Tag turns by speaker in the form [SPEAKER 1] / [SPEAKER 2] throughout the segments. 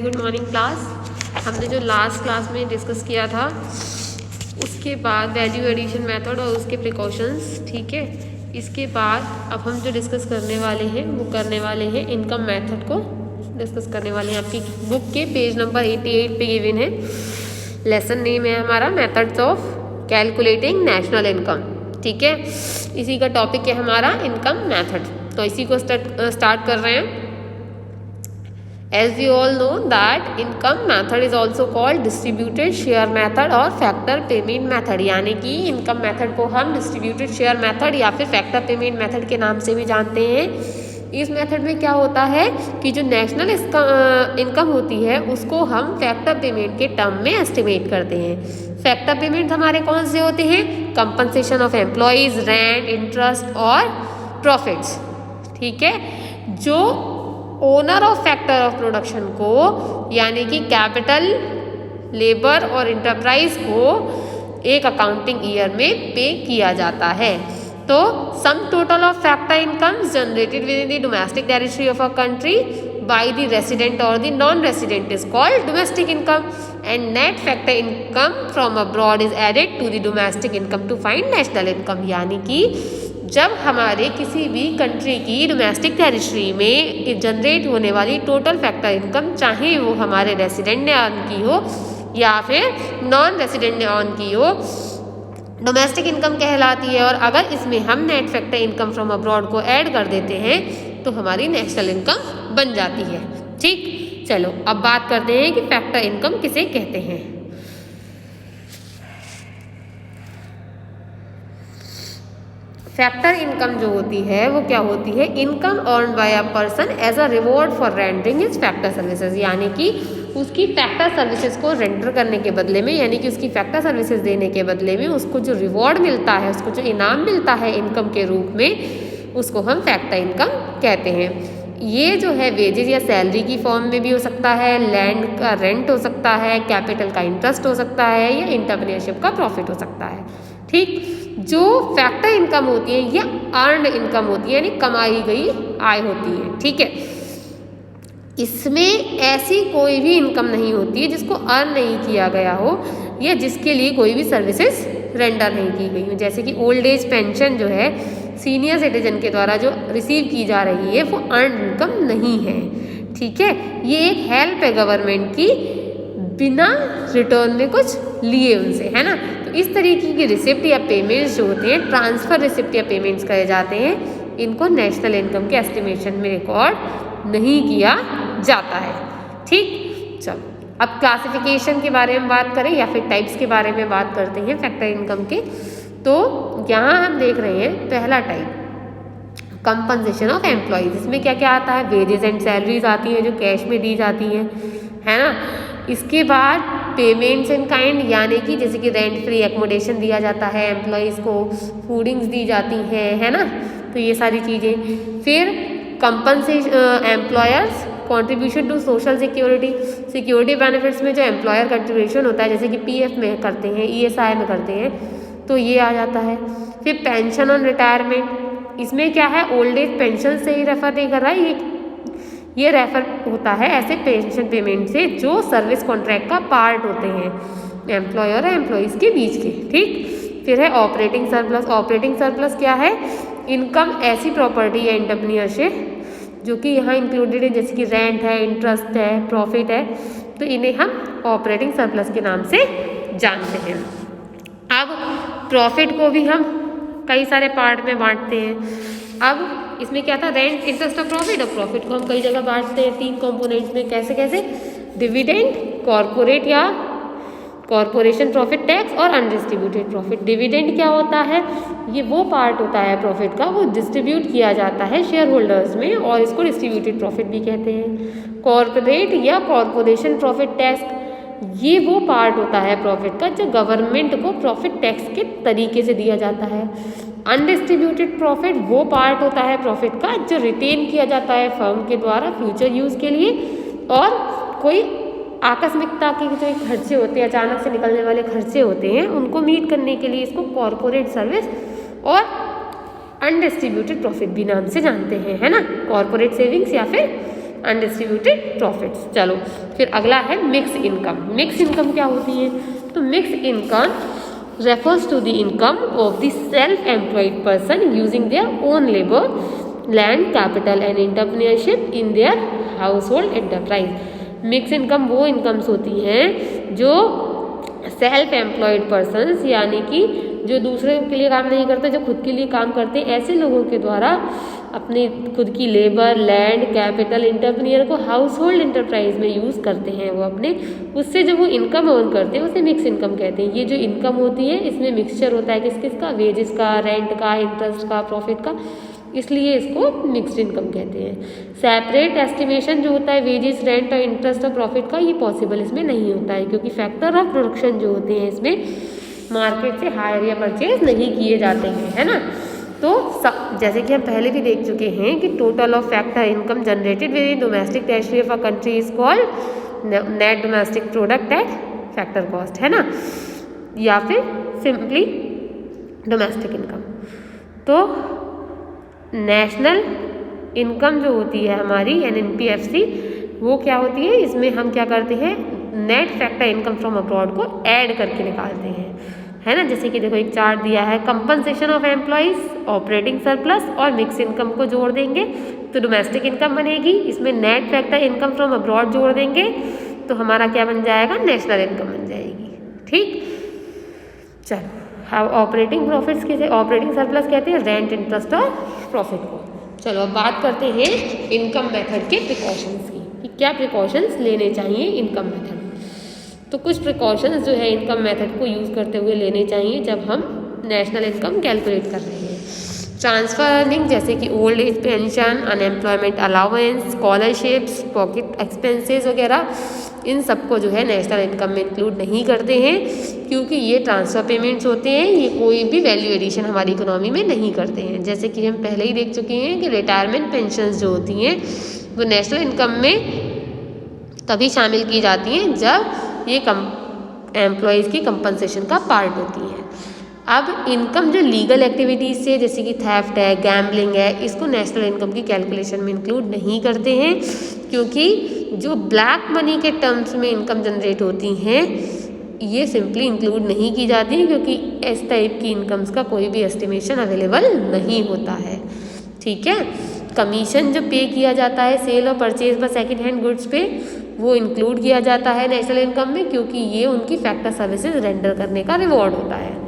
[SPEAKER 1] Good morning class. हमने जो last class में डिस्कस किया था उसके बाद वैल्यू एडिशन मेथड और उसके प्रिकॉशंस, ठीक है। इसके बाद अब हम जो डिस्कस करने वाले हैं वो करने वाले हैं इनकम मेथड को डिस्कस करने वाले हैं। आपकी बुक के पेज नंबर 88 पे गिवन है। लेसन नेम है हमारा methods of calculating national income, ठीक है। इसी का टॉपिक है हमारा इनकम मेथड। तो इसी को स्टार्ट कर रहे हैं। As we all know that income method is also called distributed share method और factor payment method, यानी कि इनकम मेथड को हम distributed share method या फिर factor payment method के नाम से भी जानते हैं। इस मेथड में क्या होता है कि जो नेशनल इनकम होती है उसको हम फैक्टर पेमेंट के टर्म में एस्टिमेट करते हैं। फैक्टर पेमेंट हमारे कौन से होते हैं? Compensation of employees, rent, interest और प्रॉफिट्स, ठीक है। जो owner of factor of production को यानी कि कैपिटल, लेबर और इंटरप्राइज को एक अकाउंटिंग ईयर में पे किया जाता है। तो sum total of factor incomes generated within the domestic territory of a country by the resident और the non resident is called domestic income and net factor income from abroad is added to the domestic income to find national income. यानी कि जब हमारे किसी भी country की domestic territory में generate होने वाली टोटल फैक्टर इनकम, चाहे वो हमारे रेसिडेंट ने अर्न की हो या फिर नॉन रेसिडेंट ने अर्न की हो, डोमेस्टिक इनकम कहलाती है। और अगर इसमें हम net factor income from abroad को ऐड कर देते हैं तो हमारी नेशनल इनकम बन जाती है, ठीक। चलो अब बात करते हैं कि फैक्टर इनकम किसे कहते हैं। फैक्टर इनकम जो होती है वो क्या होती है? Income earn by a person as a reward for rendering his factor services, यानी कि उसकी फैक्टर सर्विसेज को रेंडर करने के बदले में, यानी कि उसकी फैक्टर सर्विसेज देने के बदले में उसको जो रिवॉर्ड मिलता है, उसको जो इनाम मिलता है इनकम के रूप में, उसको हम फैक्टर इनकम कहते हैं। ये जो है वेजेज या सैलरी की फॉर्म में भी हो सकता है, लैंड का रेंट हो सकता है, कैपिटल का इंटरेस्ट हो सकता है या एंटरप्रेन्योरशिप का प्रॉफिट हो सकता है, ठीक। जो फैक्टर इनकम होती है या अर्नड इनकम होती है, यानी कमाई गई आय होती है, ठीक है। इसमें ऐसी कोई भी इनकम नहीं होती है जिसको अर्न नहीं किया गया हो या जिसके लिए कोई भी सर्विसेज रेंडर नहीं की गई हो। जैसे कि ओल्ड एज पेंशन जो है सीनियर सिटीजन के द्वारा जो रिसीव की जा रही है वो अर्नड इनकम नहीं है, ठीक है। ये एक हेल्प है गवर्नमेंट की बिना रिटर्न में कुछ लिए उनसे, है ना। तो इस तरीके की रिसिप्ट या पेमेंट्स जो होते हैं, ट्रांसफर रिसिप्ट या पेमेंट्स कहे जाते हैं, इनको नेशनल इनकम के एस्टिमेशन में रिकॉर्ड नहीं किया जाता है, ठीक। चलो अब क्लासिफिकेशन के बारे में बात करें या फिर टाइप्स के बारे में बात करते हैं फैक्टर इनकम के। तो यहाँ हम देख रहे हैं पहला टाइप कंपनसेशन ऑफ एम्प्लॉयज। इसमें क्या क्या आता है? वेजेस एंड सैलरीज आती हैं जो कैश में दी जाती हैं, है ना। इसके बाद पेमेंट्स इन काइंड, यानी कि जैसे कि रेंट फ्री एकोमोडेशन दिया जाता है एम्प्लॉयज़ को, फूडिंग्स दी जाती हैं, है ना। तो ये सारी चीज़ें। फिर compensation employers contribution to social security, security benefits में जो एम्प्लॉयर कंट्रीब्यूशन होता है जैसे कि पीएफ में करते हैं, ईएसआई में करते हैं, तो ये आ जाता है। फिर पेंशन ऑन रिटायरमेंट, इसमें क्या है? ओल्ड एज पेंशन से ही रेफर नहीं कर रहा है, ये रेफर होता है ऐसे पेंशन पेमेंट से जो सर्विस कॉन्ट्रैक्ट का पार्ट होते हैं एम्प्लॉयर और एम्प्लॉयज़ के बीच के, ठीक। फिर है ऑपरेटिंग सरप्लस। ऑपरेटिंग सरप्लस क्या है? इनकम ऐसी प्रॉपर्टी या एंटरप्रेन्योरशिप जो कि यहाँ इंक्लूडेड है, जैसे कि रेंट है, इंटरेस्ट है, प्रॉफिट है, तो इन्हें हम ऑपरेटिंग सरप्लस के नाम से जानते हैं। अब प्रॉफिट को भी हम कई सारे पार्ट में बांटते हैं। अब इसमें क्या था? रेंट, इंटरेस्ट और प्रॉफिट। और प्रॉफिट को हम कई जगह बांटते हैं 3 कंपोनेंट्स में। कैसे कैसे? डिविडेंड, कॉर्पोरेट या कॉर्पोरेशन प्रॉफिट टैक्स और अनडिस्ट्रीब्यूटेड प्रॉफिट। डिविडेंड क्या होता है? ये वो पार्ट होता है प्रॉफिट का वो डिस्ट्रीब्यूट किया जाता है शेयर होल्डर्स में और इसको डिस्ट्रीब्यूटेड प्रॉफिट भी कहते हैं। कॉर्पोरेट या कॉर्पोरेशन प्रॉफिट टैक्स, ये वो पार्ट होता है प्रॉफिट का जो गवर्नमेंट को प्रॉफिट टैक्स के तरीके से दिया जाता है। अनडिस्ट्रीब्यूटेड प्रॉफिट वो पार्ट होता है प्रॉफिट का जो रिटेन किया जाता है फर्म के द्वारा फ्यूचर यूज़ के लिए, और कोई आकस्मिकता के जो खर्चे होते हैं, अचानक से निकलने वाले खर्चे होते हैं, उनको मीट करने के लिए इसको कॉर्पोरेट सर्विस और अनडिस्ट्रीब्यूटेड प्रॉफिट भी नाम से जानते हैं, है ना। कॉर्पोरेट सेविंग्स या फिर अनडिस्ट्रीब्यूटेड प्रॉफिट्स। चलो फिर अगला है मिक्स इनकम। मिक्स इनकम क्या होती है? तो mix income refers to the income of the self-employed person using their own labor, land, capital and entrepreneurship in their household enterprise। Mix income वो इनकम्स होती हैं जो सेल्फ एम्प्लॉयड पर्सन्स यानी कि जो दूसरे के लिए काम नहीं करते, जो खुद के लिए काम करते हैं, ऐसे लोगों के द्वारा अपने खुद की लेबर, लैंड, कैपिटल, एंटरप्रेन्योर को हाउस होल्ड एंटरप्राइज में यूज़ करते हैं वो अपने, उससे जो वो इनकम अर्न करते हैं उसे मिक्स इनकम कहते हैं। ये जो इनकम होती है इसमें मिक्सचर होता है किस किस का? वेजेस का, रेंट का, इंटरेस्ट का, प्रॉफिट का, इसलिए इसको मिक्स्ड इनकम कहते हैं। सेपरेट एस्टिमेशन जो होता है वेजेस, रेंट और इंटरेस्ट और प्रॉफिट का, ये पॉसिबल इसमें नहीं होता है क्योंकि फैक्टर ऑफ प्रोडक्शन जो होते हैं इसमें मार्केट से हायर या परचेज नहीं किए जाते हैं, है ना। तो जैसे कि हम पहले भी देख चुके हैं कि total of factor income generated with in domestic territory of a country is called net domestic product at factor cost, है ना, या फिर सिंपली डोमेस्टिक इनकम। तो नेशनल इनकम जो होती है हमारी NNPFC, वो क्या होती है? इसमें हम क्या करते हैं? Net factor income from abroad को ऐड करके निकालते हैं, है ना। जैसे कि देखो एक चार्ट दिया है, compensation of employees, operating surplus और मिक्स इनकम को जोड़ देंगे तो डोमेस्टिक इनकम बनेगी। इसमें net factor income from abroad जोड़ देंगे तो हमारा क्या बन जाएगा? नेशनल इनकम बन जाएगी। ठीक, चलो ऑपरेटिंग प्रॉफिट्स किसे, ऑपरेटिंग सरप्लस कहते हैं रेंट, इंटरेस्ट और प्रॉफिट को। चलो अब बात करते हैं इनकम मेथड के प्रिकॉशंस की कि क्या प्रिकॉशंस लेने चाहिए इनकम मेथड। तो कुछ प्रिकॉशंस जो है इनकम मेथड को यूज़ करते हुए लेने चाहिए जब हम नेशनल इनकम कैलकुलेट कर रहे हैं। ट्रांसफर अर्निंग जैसे कि old age pension, unemployment allowance, scholarships, pocket expenses वगैरह, इन सबको जो है नेशनल इनकम में इंक्लूड नहीं करते हैं क्योंकि ये ट्रांसफ़र पेमेंट्स होते हैं, ये कोई भी वैल्यू एडिशन हमारी इकोनॉमी में नहीं करते हैं। जैसे कि हम पहले ही देख चुके हैं कि रिटायरमेंट पेंशन्स जो होती हैं वो नेशनल इनकम में तभी शामिल की जाती हैं जब ये एम्प्लॉयज़ की कंपनसेशन का पार्ट होती है। अब इनकम जो लीगल एक्टिविटीज़ से जैसे कि थेफ्ट है, गैम्बलिंग है, इसको नेशनल इनकम की कैलकुलेशन में इंक्लूड नहीं करते हैं क्योंकि जो ब्लैक मनी के टर्म्स में इनकम जनरेट होती हैं ये सिंपली इंक्लूड नहीं की जाती क्योंकि इस टाइप की इनकम्स का कोई भी एस्टिमेशन अवेलेबल नहीं होता है। ठीक है, कमीशन जो पे किया जाता है सेल और परचेज पर सेकंड हैंड गुड्स पे, वो इंक्लूड किया जाता है नेशनल इनकम में क्योंकि ये उनकी फैक्टर सर्विसेज रेंडर करने का रिवॉर्ड होता है।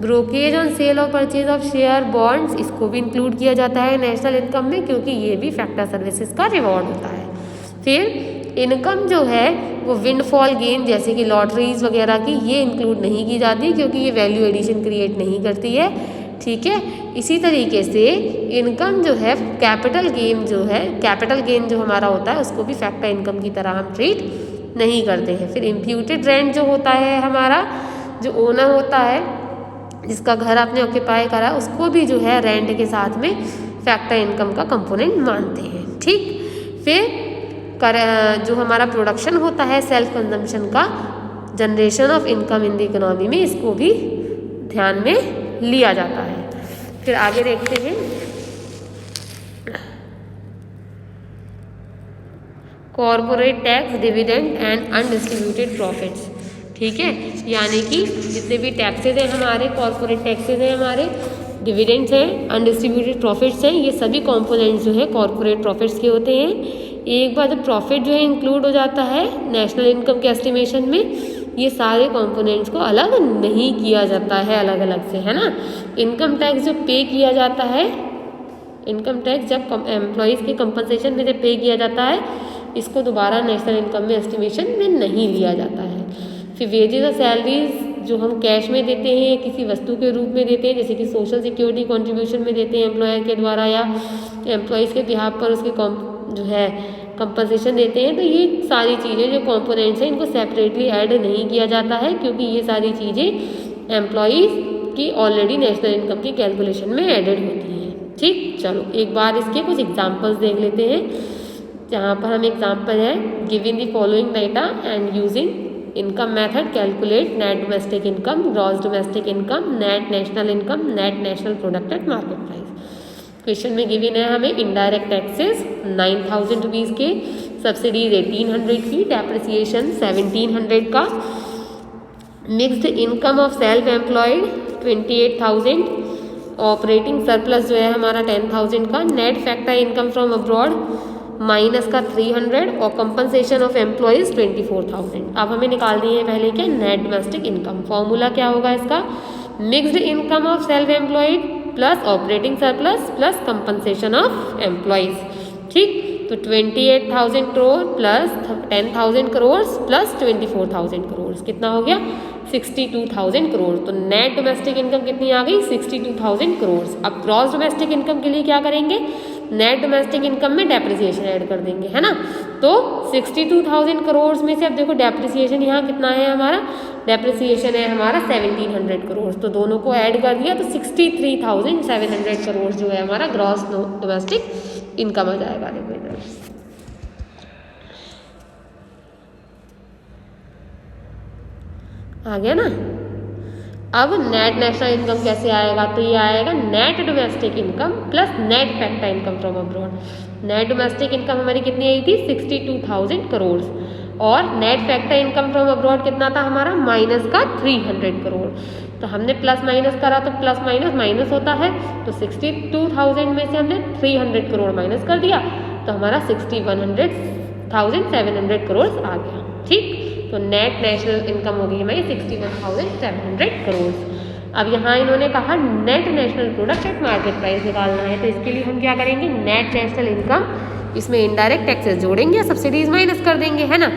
[SPEAKER 1] ब्रोकेज ऑन सेल और परचेज ऑफ शेयर, बॉन्ड्स, इसको भी इंक्लूड किया जाता है नेशनल इनकम में क्योंकि ये भी फैक्टर सर्विसेज का रिवॉर्ड होता है। फिर इनकम जो है वो विंडफॉल गेन जैसे कि लॉटरीज वगैरह की, ये इंक्लूड नहीं की जाती क्योंकि ये वैल्यू एडिशन क्रिएट नहीं करती है। ठीक है, इसी तरीके से इनकम जो है कैपिटल गेन जो है, कैपिटल गेन जो हमारा होता है उसको भी फैक्टर इनकम की तरह हम ट्रीट नहीं करते हैं। फिर इम्प्यूटेड रेंट जो होता है हमारा, जो ओनर होता है जिसका घर आपने ऑक्यूपाई करा है, उसको भी जो है रेंट के साथ में फैक्टर इनकम का कंपोनेंट मानते हैं। ठीक, फिर जो हमारा प्रोडक्शन होता है सेल्फ कंजम्पशन का, generation of income in the economy में, इसको भी ध्यान में लिया जाता है। फिर आगे देखते हैं corporate tax, dividend and undistributed profits. ठीक है, यानी कि जितने भी टैक्सेज हैं हमारे, कॉर्पोरेट टैक्सेज हैं हमारे, डिविडेंड्स हैं, अनडिस्ट्रीब्यूटेड प्रॉफिट्स हैं, ये सभी कंपोनेंट्स जो है कॉर्पोरेट प्रॉफिट्स के होते हैं। एक बार जब प्रॉफिट जो है इंक्लूड हो जाता है नेशनल इनकम के एस्टिमेशन में, ये सारे कंपोनेंट्स को अलग नहीं किया जाता है अलग अलग से, है ना। इनकम टैक्स जो पे किया जाता है, इनकम टैक्स जब एम्प्लॉयज़ के कंपनसेशन में जब पे किया जाता है, इसको दोबारा नेशनल इनकम में एस्टिमेशन में नहीं लिया जाता है। फिर वेजेस और सैलरीज जो हम कैश में देते हैं किसी वस्तु के रूप में देते हैं, जैसे कि सोशल सिक्योरिटी कॉन्ट्रीब्यूशन में देते हैं एम्प्लॉयर के द्वारा या एम्प्लॉयज़ के बिहाफ पर उसके जो है कंपनसेशन देते हैं, तो ये सारी चीज़ें जो कंपोनेंट्स हैं इनको सेपरेटली ऐड नहीं किया जाता है क्योंकि ये सारी चीज़ें एम्प्लॉयज़ की ऑलरेडी नेशनल इनकम की कैलकुलेशन में एडेड होती हैं। ठीक, चलो एक बार इसके कुछ एग्जांपल्स देख लेते हैं। जहाँ पर हम एग्जांपल है, giving the following data and using income method calculate net domestic income, gross domestic income, net national income, net national product at market price. Question में गिवन है हमें इनडायरेक्ट टैक्सेस 9,000 रुपीज़ के, सब्सिडीज 1800 की, depreciation 1700 का, mixed income of self employed 28,000, operating surplus जो है हमारा 10,000 का, net factor income from abroad minus का 300 और कंपनसेशन ऑफ एम्प्लॉयज़ 24,000। अब हमें निकाल दी है पहले क्या, नेट डोमेस्टिक इनकम। फॉर्मूला क्या होगा इसका, mixed income of self employed plus operating surplus plus compensation of employees. ठीक, तो 28,000 करोड़ प्लस 10,000 करोड़ प्लस 24,000 करोड़ कितना हो गया, 62,000 करोड़। तो नेट डोमेस्टिक इनकम कितनी आ गई, 62,000 करोड़। अब ग्रॉस डोमेस्टिक इनकम के लिए क्या करेंगे, नेट डोमेस्टिक इनकम में डेप्रिसिएशन ऐड कर देंगे, है ना। तो 62,000 करोड़ में से अब देखो डेप्रिसिएशन यहाँ कितना है हमारा, डेप्रिसिएशन है हमारा 1700 करोड़, तो दोनों को ऐड कर दिया तो 63,700 करोड़ जो है हमारा ग्रॉस डोमेस्टिक इनकम आ जाएगा। देखो इधर आ गया ना। अब नेट नेशनल इनकम कैसे आएगा, तो ये आएगा net domestic income plus net factor income from abroad. Net domestic income हमारी कितनी आई थी, 62,000 करोड़, और net factor income from abroad कितना था हमारा, माइनस का 300 करोड़। तो हमने प्लस माइनस करा तो प्लस माइनस माइनस होता है, तो 62,000 में से हमने 300 करोड़ माइनस कर दिया तो हमारा 61,700 करोड़ आ गया। ठीक, तो नेट नेशनल इनकम हो गई हमारी 61,700 करोड़। अब यहाँ इन्होंने कहा net national product at market price निकालना है, तो इसके लिए हम क्या करेंगे, नेट नेशनल इनकम, इसमें इनडायरेक्ट टैक्सेस जोड़ेंगे, सब्सिडीज माइनस कर देंगे, है ना।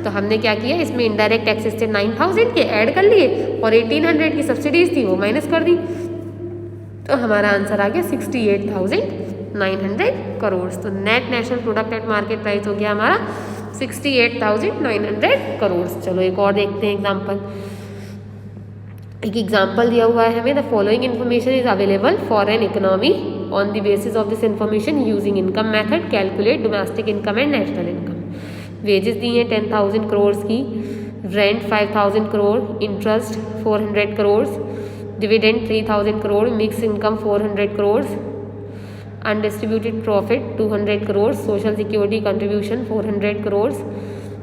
[SPEAKER 1] तो हमने क्या किया, इसमें इनडायरेक्ट टैक्सेस थे 9,000 के ऐड कर लिए और 1800 की सब्सिडीज थी वो माइनस कर दी, तो हमारा आंसर आ गया 68,900 करोड़। तो net national product at market price हो गया हमारा 68,900 करोड़। चलो एक और देखते हैं एग्जाम्पल। एक एग्जाम्पल दिया हुआ है हमें, the following information is available for an economy, on the basis of this information using income method calculate domestic income and national income. Wages दी हैं 10,000 करोड़ की, rent 5,000 crore, interest 400 crore, dividend 3,000 crore, mix income 400 crore, undistributed profit 200 crore, social security contribution 400 crore,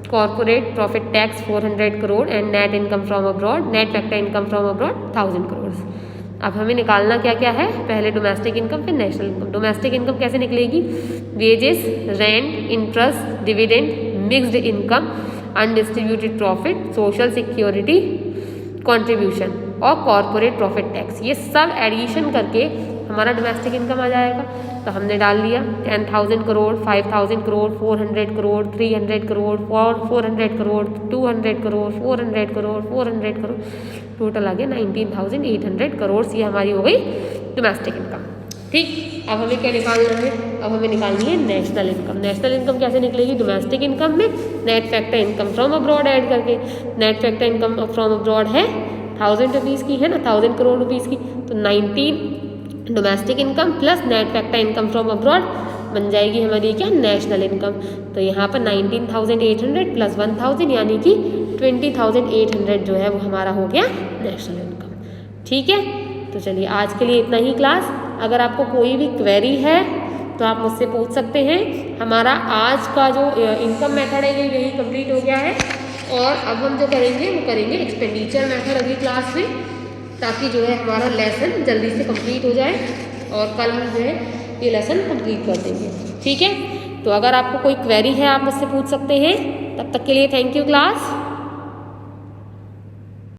[SPEAKER 1] corporate profit tax 400 crore and net income from abroad, net factor income from abroad 1,000 crore. अब हमें निकालना क्या क्या है, पहले डोमेस्टिक इनकम फिर नेशनल इनकम। डोमेस्टिक इनकम कैसे निकलेगी, wages, rent, interest, dividend, mixed income, undistributed profit, social security contribution और कॉर्पोरेट प्रॉफिट टैक्स, ये सब एडिशन करके हमारा डोमेस्टिक इनकम आ जाएगा। तो हमने डाल लिया 10,000 करोड़, 5,000 करोड़, 400 करोड़, 300 करोड़, 400 करोड़, 200 करोड़, 400 करोड़, 400 करोड़, टोटल आ गया 19,800 करोड़। ये हमारी हो गई डोमेस्टिक इनकम। ठीक, अब हमें क्या निकालना है, अब हमें निकालनी है नेशनल इनकम। नेशनल इनकम कैसे निकलेगी, डोमेस्टिक इनकम में net factor income from abroad add करके। Net factor income from abroad है 1,000 रुपीज़ की, है ना, 1,000 करोड़ रुपीज़ की, तो 19 domestic income plus net factor income from abroad बन जाएगी हमारी क्या, नेशनल इनकम। तो यहाँ पर 19,800 प्लस 1,000 यानी कि 20,800 जो है वो हमारा हो गया नेशनल इनकम। ठीक है, तो चलिए आज के लिए इतना ही क्लास। अगर आपको कोई भी क्वेरी है तो आप मुझसे पूछ सकते हैं। हमारा आज का जो इनकम मेथड है ये यही कंप्लीट हो गया है, और अब हम जो करेंगे वो करेंगे एक्सपेंडिचर मेथड अगली क्लास में, ताकि जो है हमारा लेसन जल्दी से कंप्लीट हो जाए और कल हम जो है ये लेसन कंप्लीट कर देंगे। ठीक है, तो अगर आपको कोई क्वेरी है आप मुझसे पूछ सकते हैं। तब तक के लिए थैंक यू क्लास।